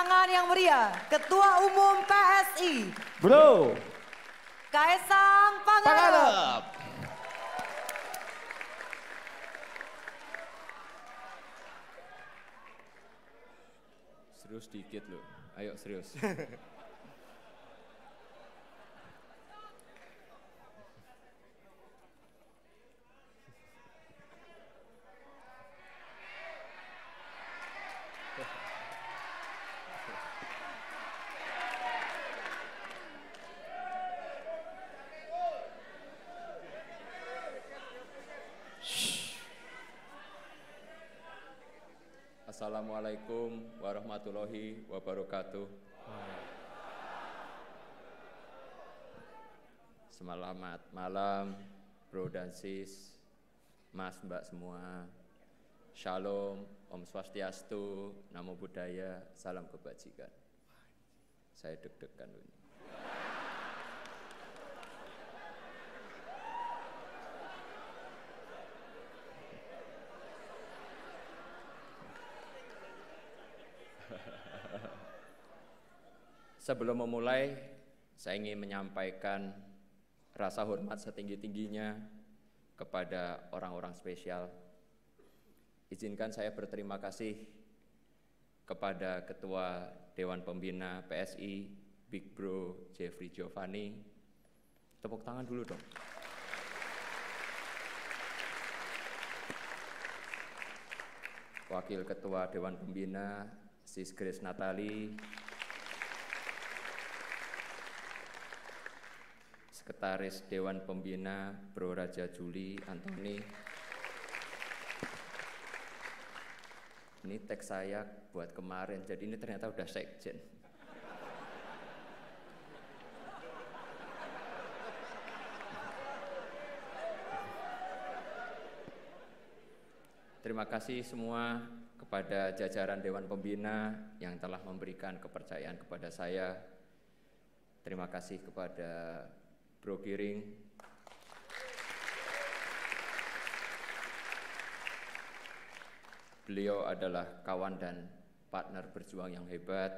tangan yang meriah, Ketua Umum PSI, Bro Kaisang Pangarep. Serius dikit loh, ayo serius. Assalamualaikum warahmatullahi wabarakatuh. Selamat malam, bro dan sis, mas mbak semua. Shalom, Om Swastiastu, Namo Buddhaya, salam kebajikan. Saya deg-degan loh ini. Sebelum memulai, saya ingin menyampaikan rasa hormat setinggi-tingginya kepada orang-orang spesial. Izinkan saya berterima kasih kepada Ketua Dewan Pembina PSI, Big Bro Jeffrey Giovanni. Tepuk tangan dulu dong. Wakil Ketua Dewan Pembina, Sis Grace Natali. Sekretaris Dewan Pembina Bro Raja Juli Antoni. Ini teks saya buat kemarin, jadi ini ternyata udah sekjen. Terima kasih semua kepada jajaran Dewan Pembina yang telah memberikan kepercayaan kepada saya. Terima kasih kepada Bro Giring, beliau adalah kawan dan partner berjuang yang hebat,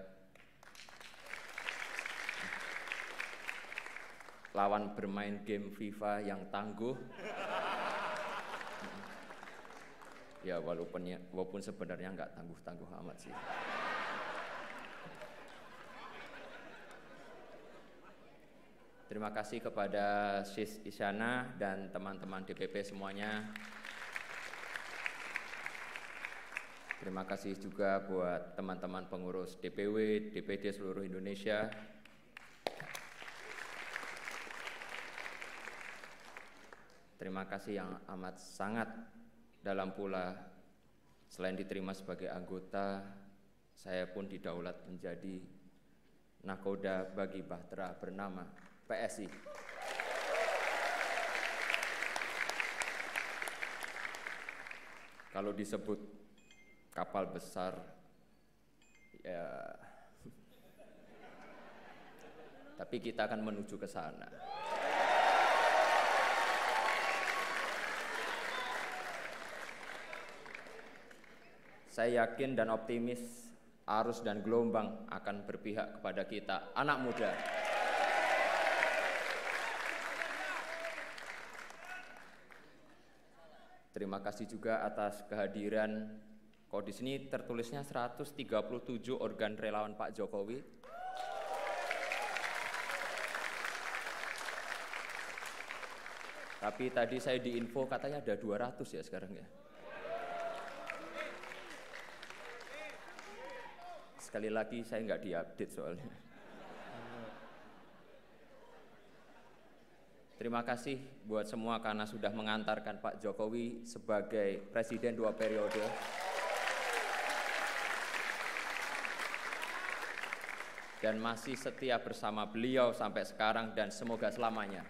lawan bermain game FIFA yang tangguh. Ya walaupun sebenarnya nggak tangguh-tangguh amat sih. Terima kasih kepada Sis Isyana dan teman-teman DPP semuanya. Terima kasih juga buat teman-teman pengurus DPW, DPD seluruh Indonesia. Terima kasih yang amat sangat dalam pula, selain diterima sebagai anggota, saya pun didaulat menjadi nakoda bagi bahtera bernama PSI. Kalau disebut kapal besar, ya, tapi kita akan menuju ke sana. Saya yakin dan optimis arus dan gelombang akan berpihak kepada kita, anak muda. Terima kasih juga atas kehadiran, kok di sini tertulisnya 137 organ relawan Pak Jokowi. Tapi tadi saya diinfo katanya ada 200 ya sekarang ya. Sekali lagi saya nggak diupdate soalnya. Terima kasih buat semua karena sudah mengantarkan Pak Jokowi sebagai Presiden 2 periode. Dan masih setia bersama beliau sampai sekarang dan semoga selamanya.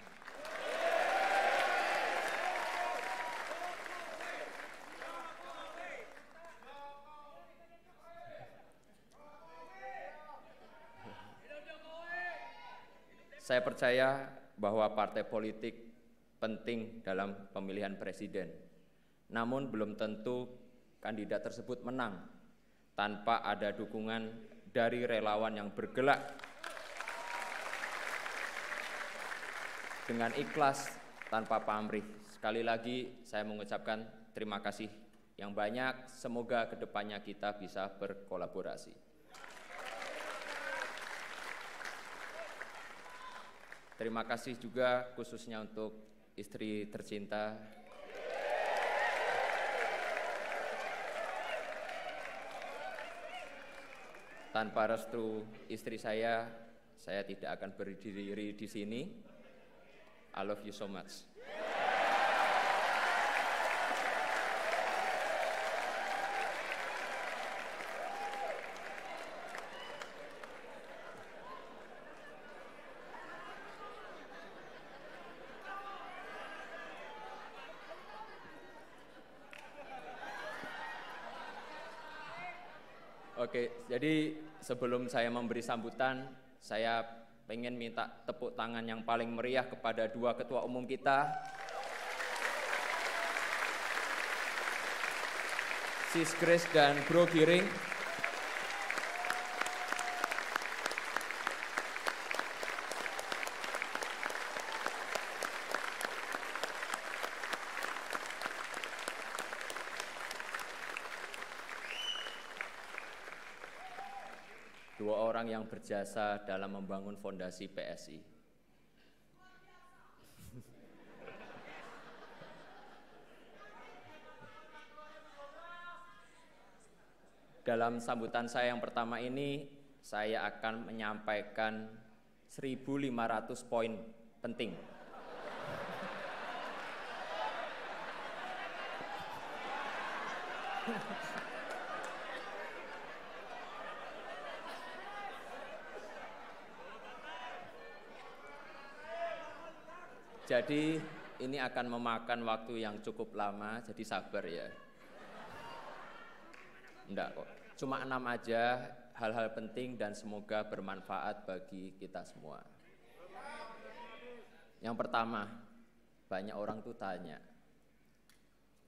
Saya percaya bahwa partai politik penting dalam pemilihan presiden. Namun belum tentu kandidat tersebut menang tanpa ada dukungan dari relawan yang bergerak dengan ikhlas tanpa pamrih. Sekali lagi saya mengucapkan terima kasih yang banyak, semoga kedepannya kita bisa berkolaborasi. Terima kasih juga khususnya untuk istri tercinta, tanpa restu istri saya tidak akan berdiri di sini. I love you so much. Oke, jadi sebelum saya memberi sambutan, saya pengen minta tepuk tangan yang paling meriah kepada dua ketua umum kita, Sis Grace dan Bro Giring. Dua orang yang berjasa dalam membangun fondasi PSI. Dalam sambutan saya yang pertama ini, saya akan menyampaikan 1.500 poin penting. Jadi ini akan memakan waktu yang cukup lama, jadi sabar ya. Enggak kok, cuma 6 aja, hal-hal penting dan semoga bermanfaat bagi kita semua. Yang pertama, banyak orang tuh tanya,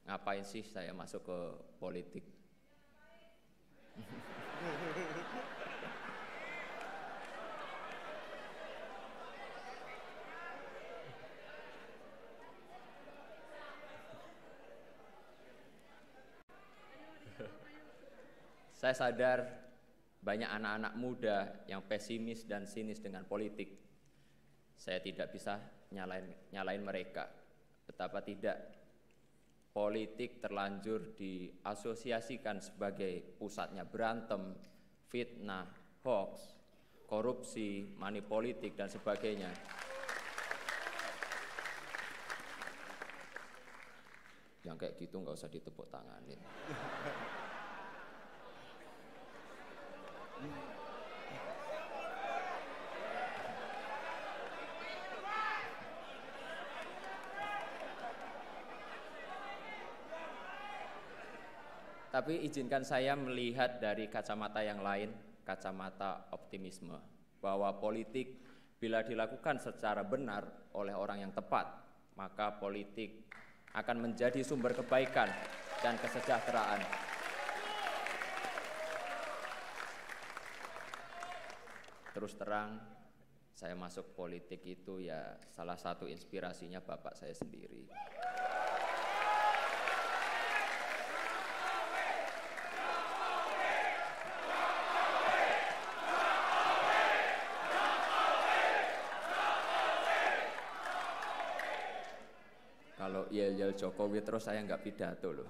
ngapain sih saya masuk ke politik? Saya sadar banyak anak-anak muda yang pesimis dan sinis dengan politik. Saya tidak bisa nyalain mereka. Betapa tidak, politik terlanjur diasosiasikan sebagai pusatnya berantem, fitnah, hoax, korupsi, money politik dan sebagainya. Yang kayak gitu nggak usah ditepuk tanganin. Tapi izinkan saya melihat dari kacamata yang lain, kacamata optimisme, bahwa politik bila dilakukan secara benar oleh orang yang tepat, maka politik akan menjadi sumber kebaikan dan kesejahteraan. Terus terang, saya masuk politik itu ya salah satu inspirasinya bapak saya sendiri. Kalau yel-yel Jokowi terus saya nggak pidato loh.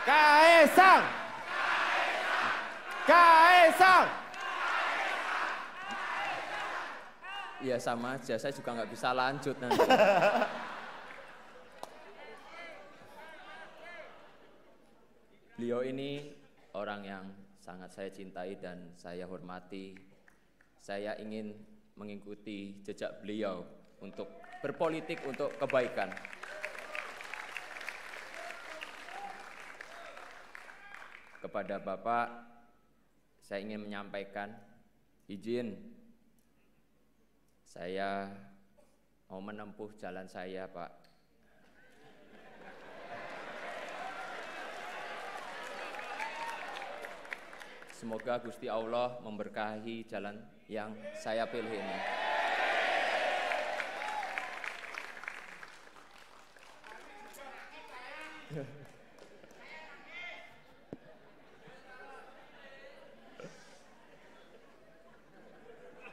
Kaesang! Kaesang! Ya sama aja, saya juga nggak bisa lanjut nanti. Beliau ini orang yang sangat saya cintai dan saya hormati. Saya ingin mengikuti jejak beliau untuk berpolitik untuk kebaikan. Kepada Bapak, saya ingin menyampaikan izin saya mau menempuh jalan saya, Pak. Semoga Gusti Allah memberkahi jalan yang saya pilih ini.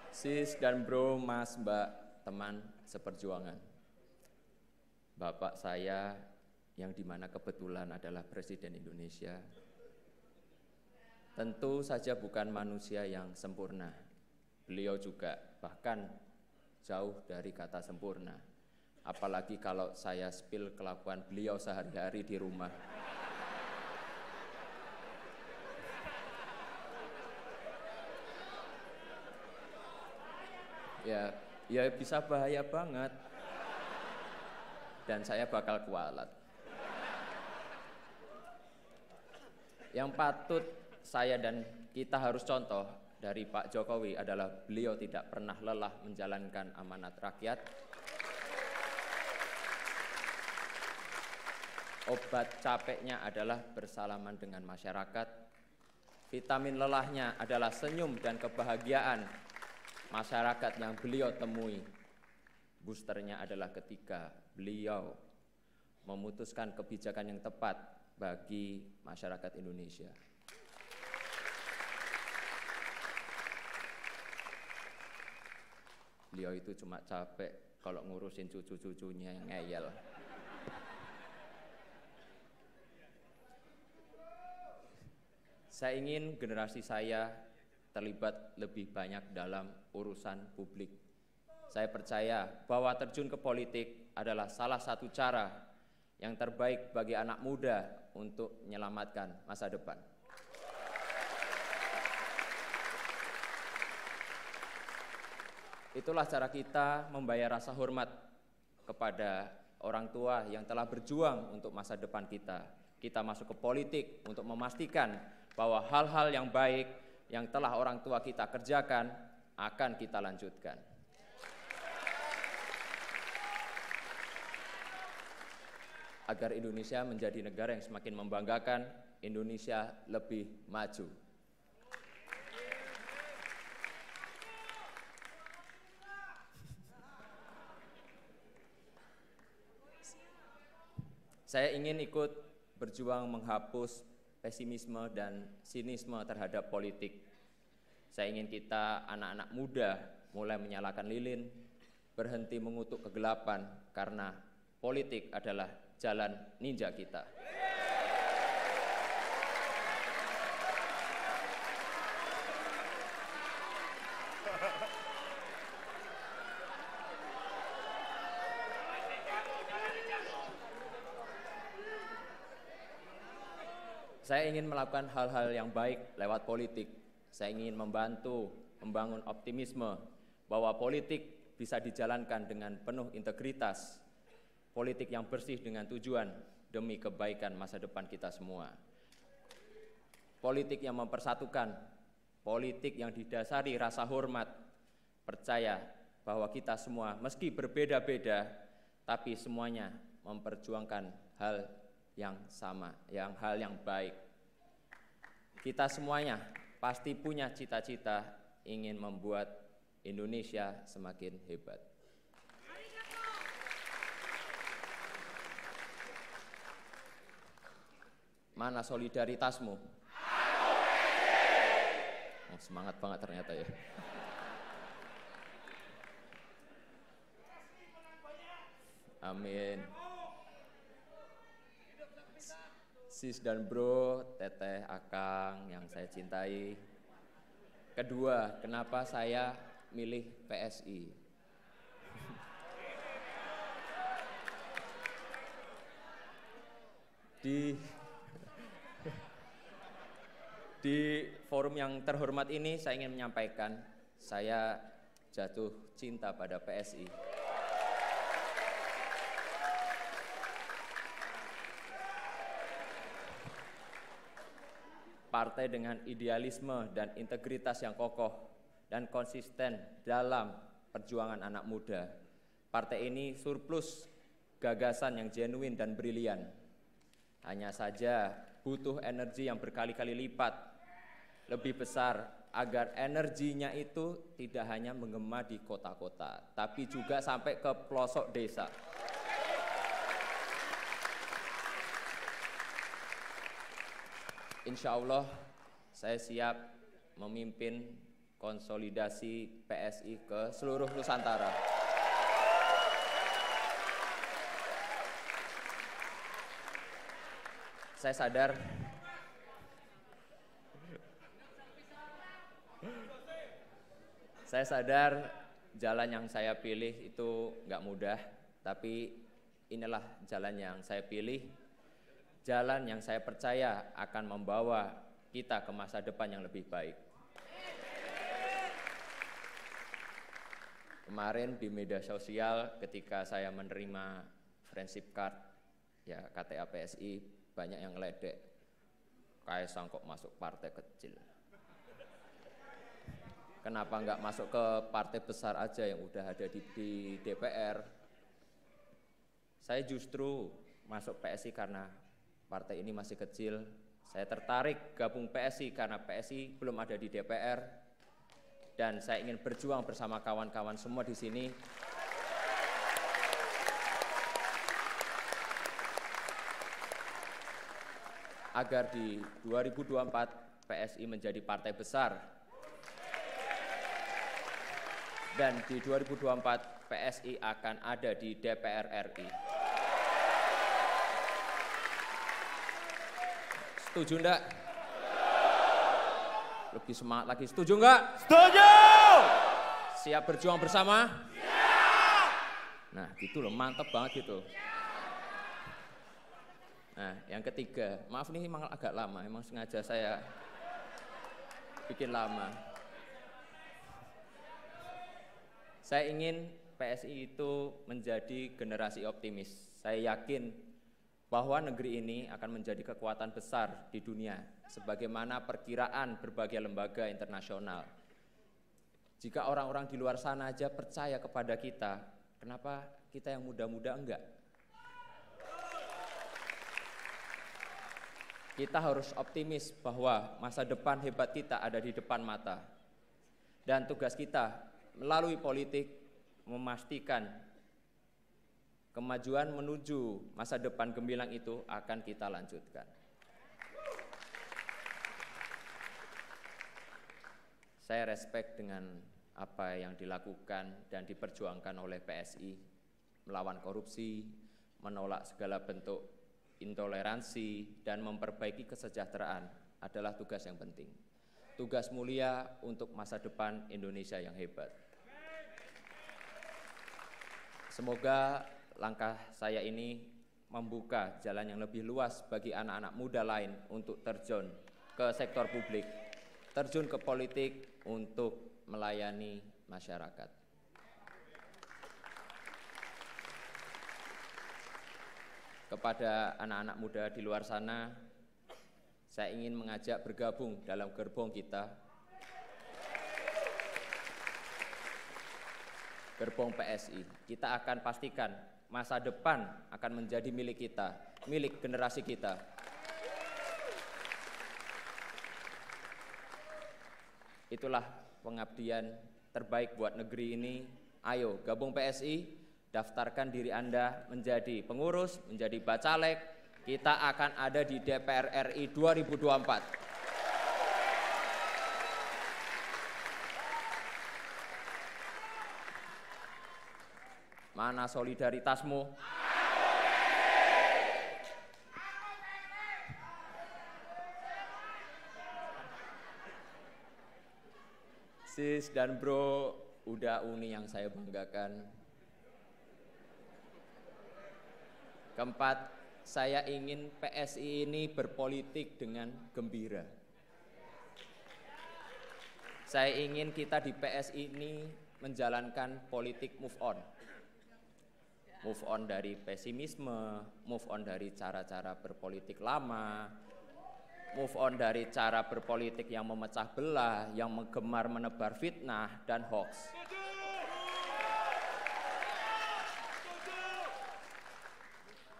Sis dan bro, mas, mbak, teman seperjuangan. Bapak saya yang dimana kebetulan adalah Presiden Indonesia, tentu saja bukan manusia yang sempurna. Beliau juga bahkan jauh dari kata sempurna. Apalagi kalau saya spill kelakuan beliau sehari-hari di rumah. Ya bisa bahaya banget. Dan saya bakal kualat. Yang patut saya dan kita harus contoh dari Pak Jokowi adalah beliau tidak pernah lelah menjalankan amanat rakyat. Obat capeknya adalah bersalaman dengan masyarakat. Vitamin lelahnya adalah senyum dan kebahagiaan masyarakat yang beliau temui. Boosternya adalah ketika beliau memutuskan kebijakan yang tepat bagi masyarakat Indonesia. Beliau itu cuma capek kalau ngurusin cucu-cucunya yang ngeyel. Saya ingin generasi saya terlibat lebih banyak dalam urusan publik. Saya percaya bahwa terjun ke politik adalah salah satu cara yang terbaik bagi anak muda untuk menyelamatkan masa depan. Itulah cara kita membayar rasa hormat kepada orang tua yang telah berjuang untuk masa depan kita. Kita masuk ke politik untuk memastikan bahwa hal-hal yang baik yang telah orang tua kita kerjakan akan kita lanjutkan. Agar Indonesia menjadi negara yang semakin membanggakan, Indonesia lebih maju. Saya ingin ikut berjuang menghapus pesimisme dan sinisme terhadap politik. Saya ingin kita anak-anak muda mulai menyalakan lilin, berhenti mengutuk kegelapan karena politik adalah jalan ninja kita. Saya ingin melakukan hal-hal yang baik lewat politik. Saya ingin membantu membangun optimisme bahwa politik bisa dijalankan dengan penuh integritas, politik yang bersih dengan tujuan demi kebaikan masa depan kita semua. Politik yang mempersatukan, politik yang didasari rasa hormat, percaya bahwa kita semua meski berbeda-beda, tapi semuanya memperjuangkan hal yang sama, hal yang baik. Kita semuanya pasti punya cita-cita ingin membuat Indonesia semakin hebat. Mana solidaritasmu? Oh, semangat banget ternyata ya. Amin. Sis dan bro, teteh, akang yang saya cintai. Kedua, kenapa saya milih PSI? Di forum yang terhormat ini saya ingin menyampaikan saya jatuh cinta pada PSI. Partai dengan idealisme dan integritas yang kokoh dan konsisten dalam perjuangan anak muda. Partai ini surplus gagasan yang genuine dan brilian. Hanya saja butuh energi yang berkali-kali lipat lebih besar agar energinya itu tidak hanya menggema di kota-kota, tapi juga sampai ke pelosok desa. Insya Allah saya siap memimpin konsolidasi PSI ke seluruh Nusantara. Saya sadar jalan yang saya pilih itu nggak mudah, tapi inilah jalan yang saya pilih, jalan yang saya percaya akan membawa kita ke masa depan yang lebih baik. Kemarin di media sosial ketika saya menerima friendship card, ya KTA PSI, banyak yang ngeledek, Kaisang kok masuk partai kecil. Kenapa nggak masuk ke partai besar aja yang udah ada di DPR? Saya justru masuk PSI karena partai ini masih kecil. Saya tertarik gabung PSI karena PSI belum ada di DPR. Dan saya ingin berjuang bersama kawan-kawan semua di sini. Agar di 2024 PSI menjadi partai besar. Dan di 2024 PSI akan ada di DPR RI. Setuju enggak? Lebih semangat lagi, setuju enggak? Setuju! Siap berjuang bersama? Siap! Nah gitu loh, mantep banget gitu. Nah yang ketiga, maaf nih emang agak lama, emang sengaja saya bikin lama. Saya ingin PSI itu menjadi generasi optimis. Saya yakin bahwa negeri ini akan menjadi kekuatan besar di dunia, sebagaimana perkiraan berbagai lembaga internasional. Jika orang-orang di luar sana aja percaya kepada kita, kenapa kita yang muda-muda enggak? Kita harus optimis bahwa masa depan hebat kita ada di depan mata. Dan tugas kita melalui politik memastikan kemajuan menuju masa depan gemilang itu akan kita lanjutkan. Saya respect dengan apa yang dilakukan dan diperjuangkan oleh PSI, melawan korupsi, menolak segala bentuk intoleransi, dan memperbaiki kesejahteraan adalah tugas yang penting. Tugas mulia untuk masa depan Indonesia yang hebat. Semoga langkah saya ini membuka jalan yang lebih luas bagi anak-anak muda lain untuk terjun ke sektor publik, terjun ke politik untuk melayani masyarakat. Kepada anak-anak muda di luar sana, saya ingin mengajak bergabung dalam gerbong kita, gerbong PSI. Kita akan pastikan masa depan akan menjadi milik kita, milik generasi kita. Itulah pengabdian terbaik buat negeri ini. Ayo gabung PSI, daftarkan diri Anda menjadi pengurus, menjadi bacalek. Kita akan ada di DPR RI 2024. Mana solidaritasmu? Sis dan bro, udah uni yang saya banggakan. Keempat, saya ingin PSI ini berpolitik dengan gembira. Saya ingin kita di PSI ini menjalankan politik move on. Move on dari pesimisme, move on dari cara-cara berpolitik lama, move on dari cara berpolitik yang memecah belah, yang gemar menebar fitnah dan hoax.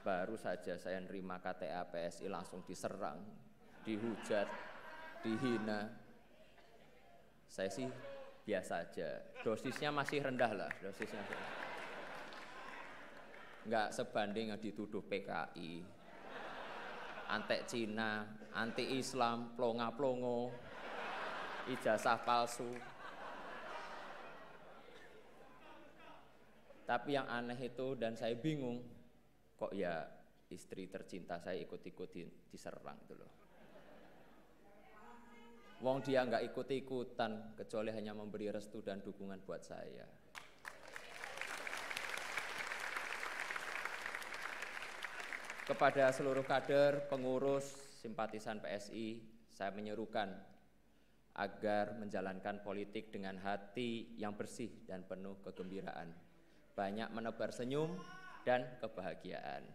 Baru saja saya nerima KTA PSI langsung diserang, dihujat, dihina. Saya sih biasa aja. Dosisnya masih rendah lah, dosisnya. Nggak sebanding yang dituduh PKI, antek Cina, anti Islam, plonga-plongo, ijazah palsu. Tapi yang aneh itu dan saya bingung, kok ya istri tercinta saya ikut-ikut diserang itu loh. Wong dia nggak ikut-ikutan kecuali hanya memberi restu dan dukungan buat saya. Kepada seluruh kader, pengurus, simpatisan PSI, saya menyerukan agar menjalankan politik dengan hati yang bersih dan penuh kegembiraan. Banyak menebar senyum dan kebahagiaan.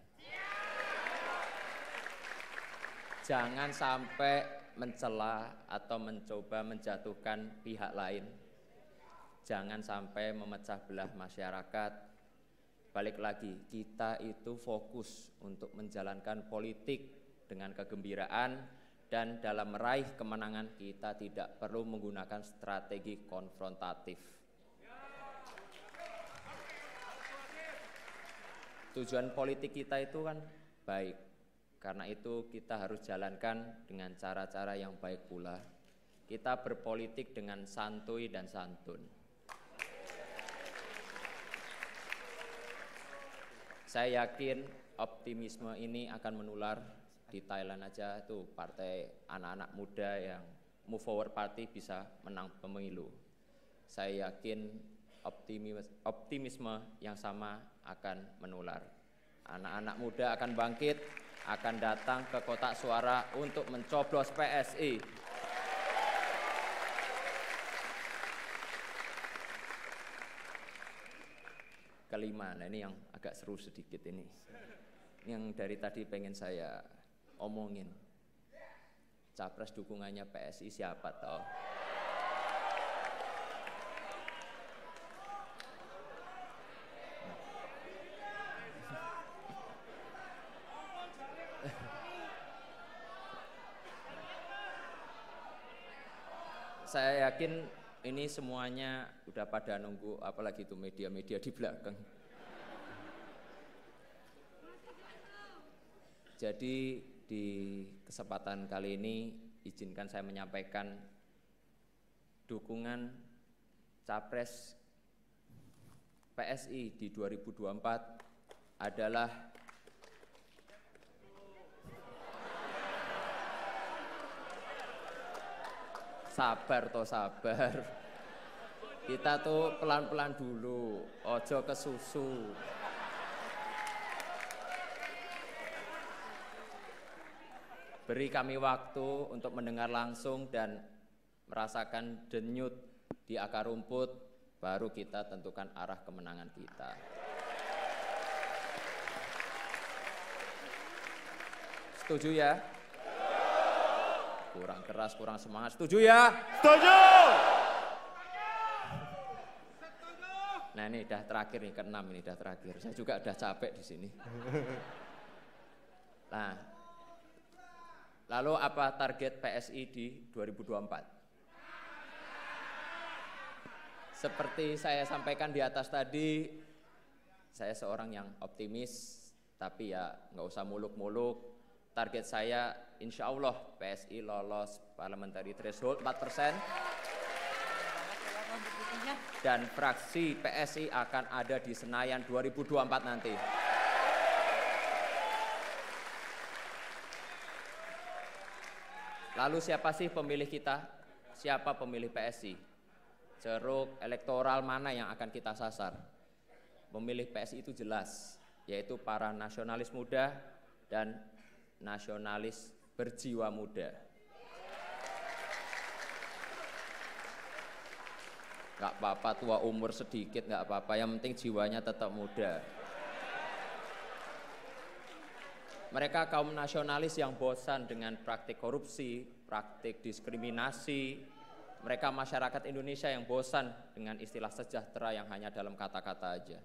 Jangan sampai mencela atau mencoba menjatuhkan pihak lain. Jangan sampai memecah belah masyarakat. Balik lagi, kita itu fokus untuk menjalankan politik dengan kegembiraan dan dalam meraih kemenangan kita tidak perlu menggunakan strategi konfrontatif. Tujuan politik kita itu kan baik, karena itu kita harus jalankan dengan cara-cara yang baik pula. Kita berpolitik dengan santuy dan santun. Saya yakin optimisme ini akan menular. Di Thailand aja tuh partai anak-anak muda yang Move Forward Party bisa menang pemilu. Saya yakin optimisme yang sama akan menular. Anak-anak muda akan bangkit, akan datang ke kotak suara untuk mencoblos PSI. Kelima, nah ini yang agak seru sedikit ini. Yang dari tadi pengen saya omongin. Capres dukungannya PSI siapa toh? Saya yakin ini semuanya udah pada nunggu, apalagi itu media-media di belakang. Jadi di kesempatan kali ini izinkan saya menyampaikan dukungan Capres PSI di 2024 adalah sabar toh sabar. Kita tuh pelan-pelan dulu, ojo kesusu. Beri kami waktu untuk mendengar langsung dan merasakan denyut di akar rumput, baru kita tentukan arah kemenangan kita. Setuju ya? Kurang keras, kurang semangat. Setuju ya? Setuju. Nah ini udah terakhir nih, ke-6 ini udah terakhir. Saya juga udah capek di sini. Nah, lalu apa target PSI di 2024? Seperti saya sampaikan di atas tadi, saya seorang yang optimis, tapi ya nggak usah muluk-muluk. Target saya insya Allah PSI lolos parliamentary threshold 4%. Dan fraksi PSI akan ada di Senayan 2024 nanti. Lalu siapa sih pemilih kita? Siapa pemilih PSI? Ceruk elektoral mana yang akan kita sasar? Pemilih PSI itu jelas, yaitu para nasionalis muda dan nasionalis berjiwa muda. Gak apa-apa tua umur sedikit, gak apa-apa, yang penting jiwanya tetap muda. Mereka kaum nasionalis yang bosan dengan praktik korupsi, praktik diskriminasi. Mereka masyarakat Indonesia yang bosan dengan istilah sejahtera yang hanya dalam kata-kata aja.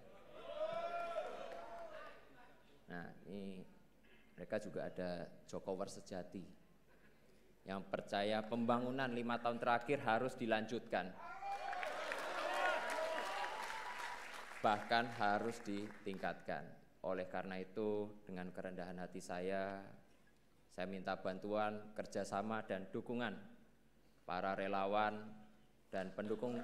Nah, ini mereka juga ada Jokowers sejati. yang percaya pembangunan 5 tahun terakhir harus dilanjutkan. Bahkan harus ditingkatkan. Oleh karena itu, dengan kerendahan hati saya minta bantuan, kerjasama, dan dukungan para relawan dan pendukung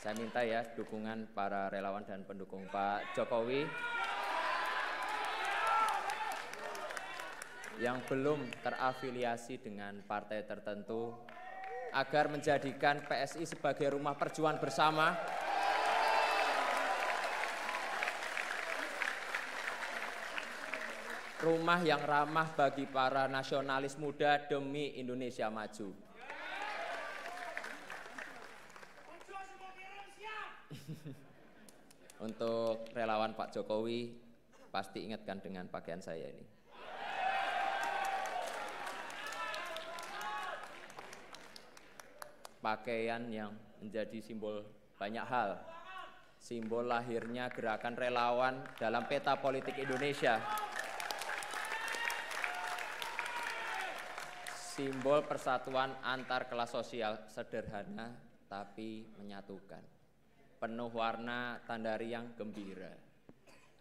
saya minta ya dukungan para relawan dan pendukung Pak Jokowi yang belum terafiliasi dengan partai tertentu agar menjadikan PSI sebagai rumah perjuangan bersama rumah yang ramah bagi para nasionalis muda demi Indonesia maju. Untuk relawan Pak Jokowi, pasti ingatkan dengan pakaian saya ini. Pakaian yang menjadi simbol banyak hal. Simbol lahirnya gerakan relawan dalam peta politik Indonesia. Simbol persatuan antar kelas sosial, sederhana tapi menyatukan. Penuh warna tanda riang gembira.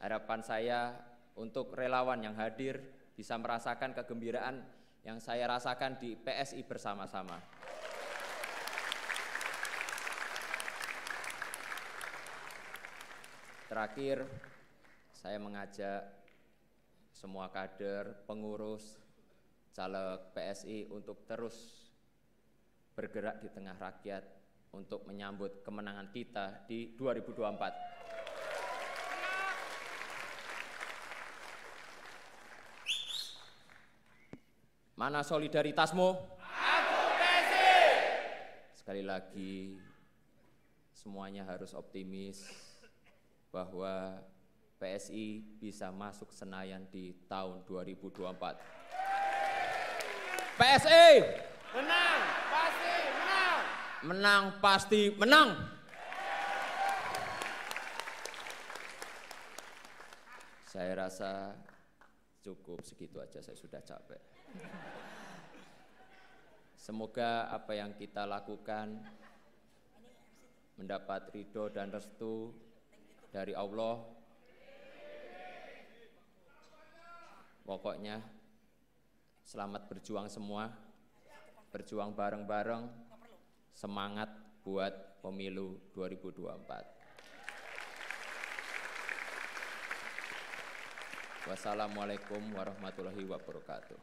Harapan saya untuk relawan yang hadir bisa merasakan kegembiraan yang saya rasakan di PSI bersama-sama. Terakhir, saya mengajak semua kader, pengurus, caleg PSI untuk terus bergerak di tengah rakyat untuk menyambut kemenangan kita di 2024. Mana solidaritasmu? Aku PSI. Sekali lagi, semuanya harus optimis bahwa PSI bisa masuk Senayan di tahun 2024. PSI! Menang, pasti menang. Menang pasti menang. Saya rasa cukup segitu aja, saya sudah capek. Semoga apa yang kita lakukan mendapat ridho dan restu dari Allah. Pokoknya selamat berjuang semua, berjuang bareng-bareng, semangat buat pemilu 2024. Wassalamualaikum warahmatullahi wabarakatuh.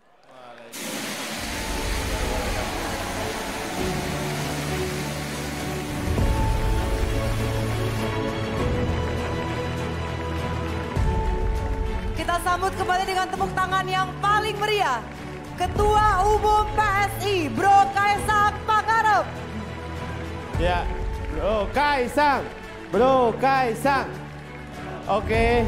Kita sambut kembali dengan tepuk tangan yang paling meriah, Ketua Umum PSI, Bro Kaesang Pangarep. Ya, Bro Kaesang, Bro Kaesang. Oke.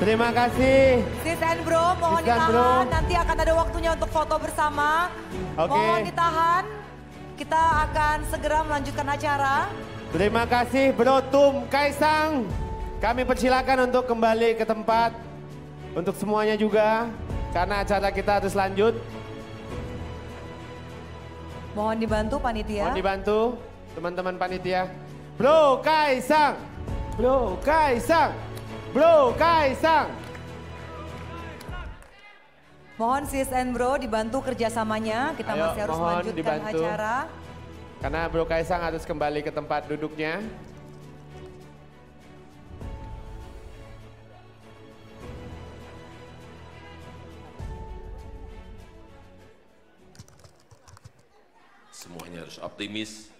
Terima kasih. Sis and Bro, mohon Sis and ditahan. Bro. Nanti akan ada waktunya untuk foto bersama. Oke. Mohon ditahan. Kita akan segera melanjutkan acara. Terima kasih Bro Tum Kaesang. Kami persilakan untuk kembali ke tempat. Untuk semuanya juga, karena acara kita harus lanjut. Mohon dibantu panitia. Mohon dibantu teman-teman panitia. Bro Kaesang, Bro Kaesang, Bro Kaesang. Mohon sis and bro dibantu kerjasamanya. Kita Ayo, masih harus mohon melanjutkan dibantu. acara. Karena Bro Kaesang harus kembali ke tempat duduknya. Semuanya harus optimis,